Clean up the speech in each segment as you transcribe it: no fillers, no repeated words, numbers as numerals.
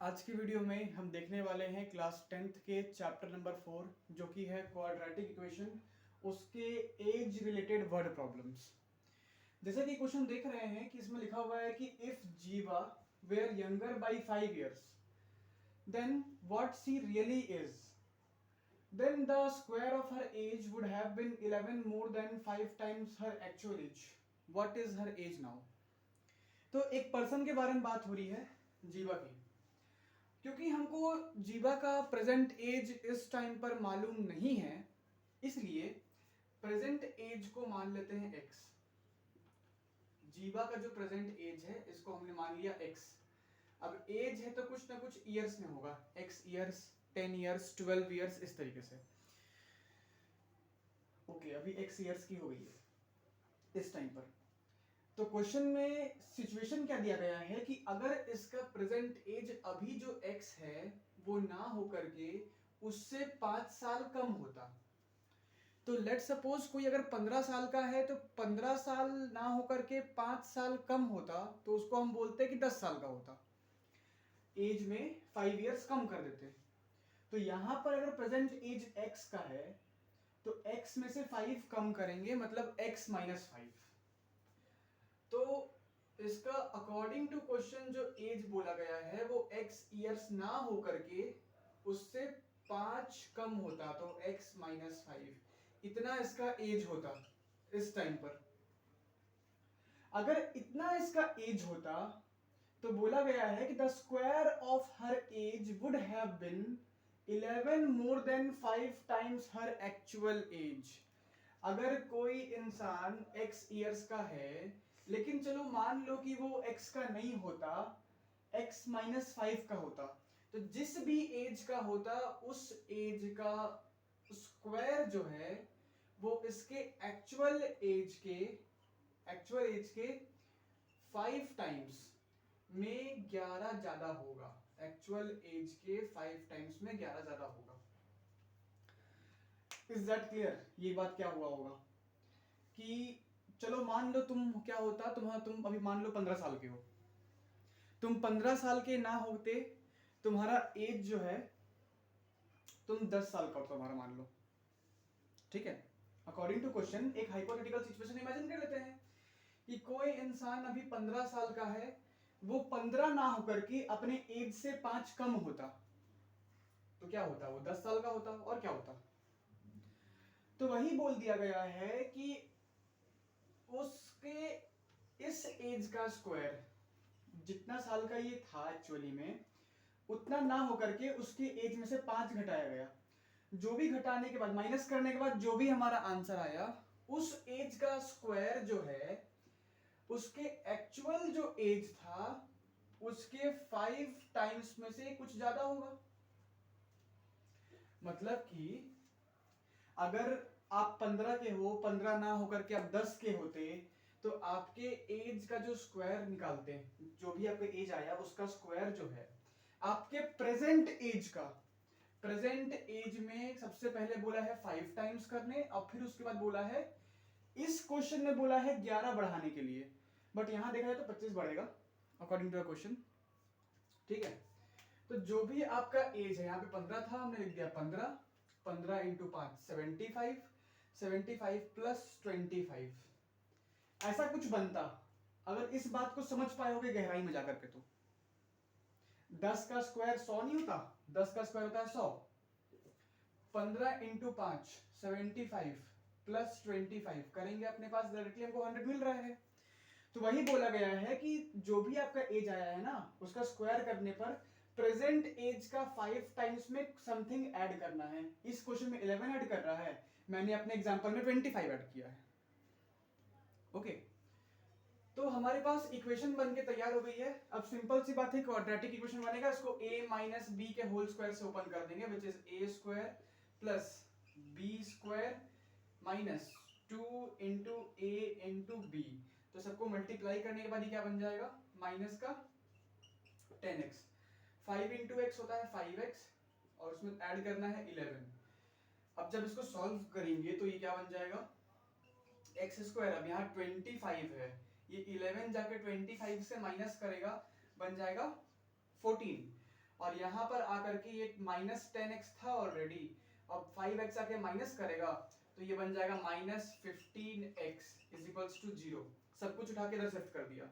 आज की वीडियो में हम देखने वाले हैं क्लास 10th के चैप्टर नंबर 4 जो कि है क्वाड्रेटिक इक्वेशन, उसके एज रिलेटेड वर्ड प्रॉब्लम्स। जैसे कि क्वेश्चन देख रहे हैं कि इसमें लिखा हुआ है कि if Jeeva were younger by 5 years then what she really is, then the square of her age would have been 11 more than 5 times her actual age. What is her age now? तो एक पर्सन के बारे में बात हो रही है, जीवा की। क्योंकि हमको जीवा का प्रेजेंट एज इस टाइम पर मालूम नहीं है, इसलिए प्रेजेंट एज को मान लेते हैं एक्स। जीवा का जो प्रेजेंट एज है इसको हमने मान लिया एक्स। अब एज है तो कुछ ना कुछ ईयर्स में होगा, एक्स ईयर्स, 10 ईयर्स, 12 ईयर्स, इस तरीके से। ओके, अभी एक्स ईयर्स की हो गई है इस टाइम पर। तो क्वेश्चन में सिचुएशन क्या दिया गया है कि अगर इसका प्रेजेंट एज अभी जो x है वो ना होकर के उससे 5 साल कम होता, तो लेट सपोज कोई अगर 15 साल का है तो 15 साल ना होकर के 5 साल कम होता, तो उसको हम बोलते कि 10 साल का होता। एज में 5 इयर्स कम कर देते। तो यहां पर अगर प्रेजेंट एज x का है तो x में से 5 कम करेंगे, मतलब x माइनस 5। तो इसका अकॉर्डिंग टू क्वेश्चन जो एज बोला गया है वो x ईयर्स ना हो करके उससे 5 कम होता, तो x माइनस 5 इतना इसका एज होता इस टाइम पर। अगर इतना इसका एज होता तो बोला गया है कि the square of her age would have been 11 more than 5 times her actual age. अगर कोई इंसान x ईयर्स का है, लेकिन चलो मान लो कि वो x का नहीं होता, x माइनस 5 का होता, तो जिस भी एज का होता उस एज का स्क्वायर जो है वो इसके एक्चुअल एज के 5 टाइम्स में 11 ज्यादा होगा। एक्चुअल एज के 5 टाइम्स में 11 ज्यादा होगा। Is that clear? ये बात क्या हुआ होगा कि चलो मान लो तुम क्या होता, तुम अभी मान लो 15 साल के हो, तुम 15 साल के ना होते, तुम्हारा एज जो है तुम 10 साल का हो तुम्हारा, मान लो, ठीक है। अकॉर्डिंग टू क्वेश्चन एक हाइपोथेटिकल सिचुएशन इमेजिन कर लेते हैं कि कोई इंसान अभी 15 साल का है, वो 15 ना होकर के अपने एज से 5 कम होता, तो क्या होता? वो 10 साल का होता। और क्या होता? तो वही बोल दिया गया है कि उसके इस एज का स्क्वायर, जितना साल का ये था एक्चुअली में, उतना ना होकर के उसके एज में से 5 घटाया गया। जो भी घटाने के बाद, माइनस करने के बाद जो भी हमारा आंसर आया, उस एज का स्क्वायर जो है उसके एक्चुअल जो एज था उसके 5 टाइम्स में से कुछ ज्यादा होगा। मतलब कि अगर आप 15 के हो, 15 ना होकर के आप 10 के होते, तो आपके एज का जो स्क्वायर निकालते हैं, जो भी आपका एज आया उसका स्क्वायर जो है आपके प्रेजेंट एज का, प्रेजेंट एज में सबसे पहले बोला है 5 टाइम्स करने, और फिर उसके बाद बोला है, इस क्वेश्चन में बोला है 11 बढ़ाने के लिए, बट यहां देखा जाए तो 25 बढ़ेगा अकॉर्डिंग टू द क्वेश्चन, ठीक है। तो जो भी आपका एज है, यहाँ पे 15 था, हमने लिख दिया 15, 15 इंटू 5 75, 75 प्लस 25, ऐसा कुछ बनता। अगर इस बात को समझ पाए होगे गहराई में जाकर के, तो 10 का स्क्वायर 100 नहीं होता, 10 का स्क्वायर होता है 100। 15 इंटू 5 75 प्लस 25 करेंगे, अपने पास डायरेक्टली हमको 100 मिल रहा है। तो वही बोला गया है कि जो भी आपका एज आया है ना, उसका स्क्वायर करने पर प्रेजेंट एज का 5 टाइम्स में समथिंग ऐड करना है। इस क्वेश्चन में 11 ऐड कर रहा है, मैंने अपने एग्जांपल में 25 ऐड किया है। ओके, तो हमारे पास इक्वेशन बन के तैयार हो गई है। अब सिंपल सी बात है, क्वाड्रेटिक इक्वेशन बनेगा, इसको a माइनस बी के होल स्क्वायर से ओपन कर देंगे, which is a square plus B square minus 2 into A into B. तो सबको मल्टीप्लाई करने के बाद ये क्या बन जाएगा? माइनस का 10x, 5 इंटू एक्स होता है 5x, और उसमें ऐड करना है 11। अब जब इसको सॉल्व करेंगे तो ये क्या बन जाएगा? एक्स स्क्वायर, अब यहाँ 25 है, ये 11 जाके 25 से माइनस करेगा, बन जाएगा 14, और यहाँ पर आकर के ये -10x था ऑलरेडी, अब 5x आके माइनस करेगा तो ये बन जाएगा -15x इज इक्वल्स टू 0। सब कुछ उठा के इधर शिफ्ट कर दिया।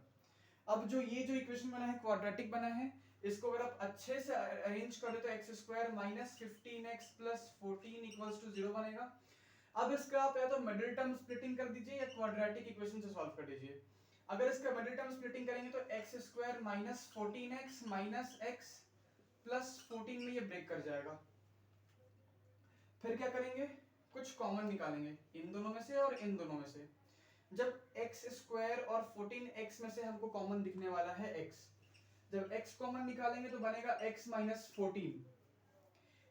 अब जो ये जो इक्वेशन बना है क्वाड्रेटिक बना है, इसको अगर आप अच्छे से अरेंज कर दे तो x square minus 15x plus 14 equals to 0 बनेगा। अब इसका आप या तो मिडिल टर्म स्प्लिटिंग कर दीजिए या क्वाड्रेटिक इक्वेशन से सॉल्व कर दीजिए। अगर इसका मिडिल टर्म स्प्लिटिंग करेंगे तो x square minus 14x minus x plus 14 में ये ब्रेक कर जाएगा। फिर क्या करेंगे, कुछ कॉमन निकालेंगे इन दोनों में से और इन दोनों में से। जब x स्क्वायर और 14x में से हमको कॉमन दिखने वाला है x, जब x कॉमन निकालेंगे तो बनेगा x माइनस 14।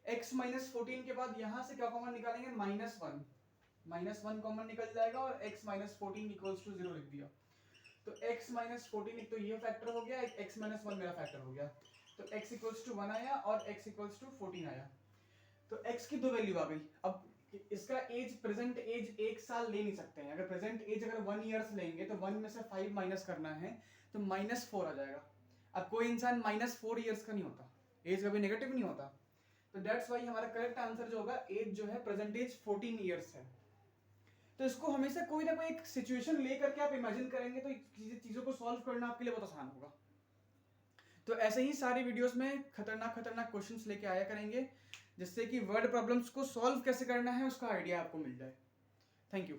x माइनस 14 के बाद यहां से क्या कॉमन निकालेंगे, -1 कॉमन निकल जाएगा और x माइनस 14 इक्वल्स टू 0 लिख दिया। तो x माइनस 14 एक तो ये फैक्टर हो गया, एक x माइनस 1 मेरा फैक्टर हो गया, तो x इक्वल्स टू 1 आया और x इक्वल्स टू 14 आया। तो x की दो वैल्यू आ गई। अब इसका एज, प्रेजेंट एज 1 साल ले नहीं सकते हैं। अगर प्रेजेंट एज अगर 1 ईयर्स लेंगे तो 1 में से 5 माइनस करना है तो -4 आ जाएगा। अब कोई इंसान -4 ईयर्स का नहीं होता, एज कभी नेगेटिव नहीं होता। तो दैट्स वाई हमारा करेक्ट आंसर जो होगा, एज जो है प्रेजेंट एज 14 ईयर्स है। तो इसको हमेशा कोई ना कोई एक सिचुएशन लेकर के आप इमेजिन करेंगे तो चीजों को सॉल्व करना आपके लिए बहुत आसान होगा। तो ऐसे ही सारी वीडियोस में खतरनाक खतरनाक क्वेश्चंस लेके आया करेंगे, जिससे कि वर्ड प्रॉब्लम्स को सॉल्व कैसे करना है उसका आइडिया आपको मिल जाए। Thank you.